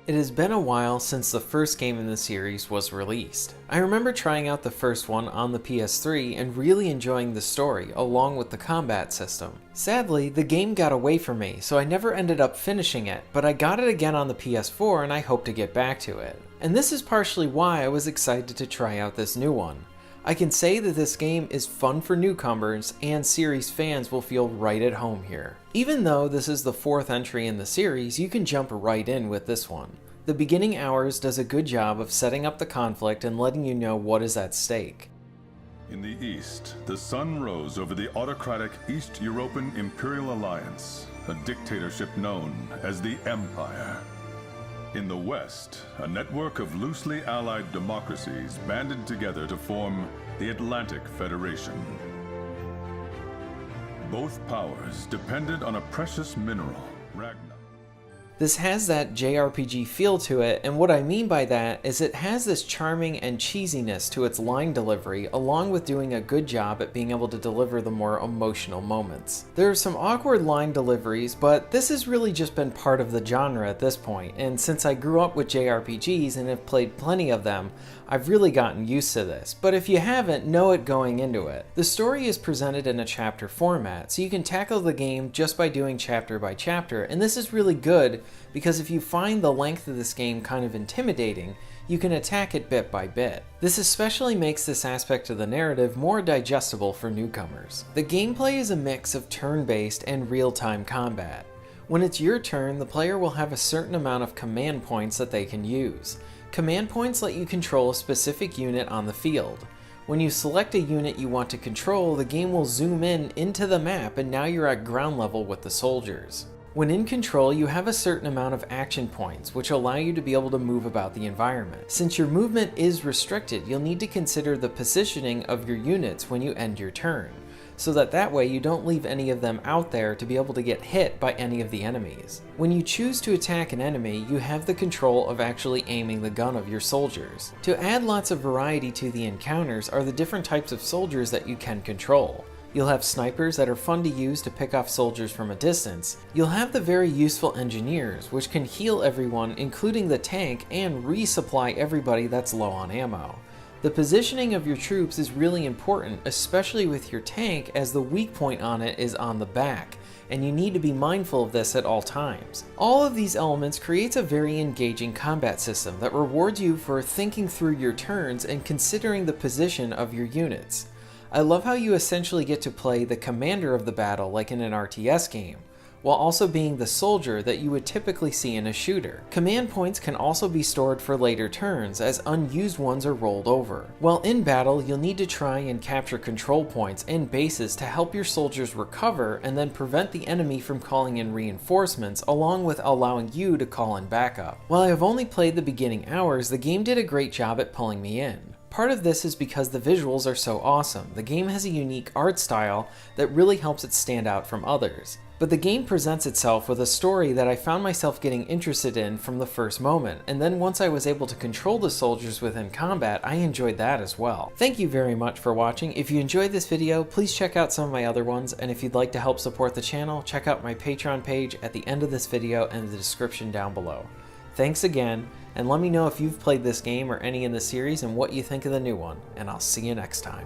It has been a while since the first game in the series was released. I remember trying out the first one on the PS3 and really enjoying the story along with the combat system. Sadly, the game got away from me, so I never ended up finishing it, but I got it again on the PS4 and I hope to get back to it. And this is partially why I was excited to try out this new one. I can say that this game is fun for newcomers and series fans will feel right at home here. Even though this is the fourth entry in the series, you can jump right in with this one. The beginning hours does a good job of setting up the conflict and letting you know what is at stake. In the east, the sun rose over the autocratic East European Imperial Alliance, a dictatorship known as the Empire. In the west, a network of loosely allied democracies banded together to form the Atlantic Federation. Both powers depended on a precious mineral, Ragna. This has that JRPG feel to it, and what I mean by that is it has this charming and cheesiness to its line delivery, along with doing a good job at being able to deliver the more emotional moments. There are some awkward line deliveries, but this has really just been part of the genre at this point, and since I grew up with JRPGs and have played plenty of them, I've really gotten used to this, but if you haven't, know it going into it. The story is presented in a chapter format, so you can tackle the game just by doing chapter by chapter, and this is really good because if you find the length of this game kind of intimidating, you can attack it bit by bit. This especially makes this aspect of the narrative more digestible for newcomers. The gameplay is a mix of turn-based and real-time combat. When it's your turn, the player will have a certain amount of command points that they can use. Command points let you control a specific unit on the field. When you select a unit you want to control, the game will zoom in into the map and now you're at ground level with the soldiers. When in control, you have a certain amount of action points, which allow you to be able to move about the environment. Since your movement is restricted, you'll need to consider the positioning of your units when you end your turn, so that way you don't leave any of them out there to be able to get hit by any of the enemies. When you choose to attack an enemy, you have the control of actually aiming the gun of your soldiers. To add lots of variety to the encounters are the different types of soldiers that you can control. You'll have snipers that are fun to use to pick off soldiers from a distance. You'll have the very useful engineers, which can heal everyone, including the tank, and resupply everybody that's low on ammo. The positioning of your troops is really important, especially with your tank, as the weak point on it is on the back, and you need to be mindful of this at all times. All of these elements creates a very engaging combat system that rewards you for thinking through your turns and considering the position of your units. I love how you essentially get to play the commander of the battle like in an RTS game, while also being the soldier that you would typically see in a shooter. Command points can also be stored for later turns, as unused ones are rolled over. While in battle, you'll need to try and capture control points and bases to help your soldiers recover and then prevent the enemy from calling in reinforcements, along with allowing you to call in backup. While I have only played the beginning hours, the game did a great job at pulling me in. Part of this is because the visuals are so awesome. The game has a unique art style that really helps it stand out from others. But the game presents itself with a story that I found myself getting interested in from the first moment, and then once I was able to control the soldiers within combat, I enjoyed that as well. Thank you very much for watching. If you enjoyed this video, please check out some of my other ones, and if you'd like to help support the channel, check out my Patreon page at the end of this video and the description down below. Thanks again, and let me know if you've played this game or any in the series and what you think of the new one, and I'll see you next time.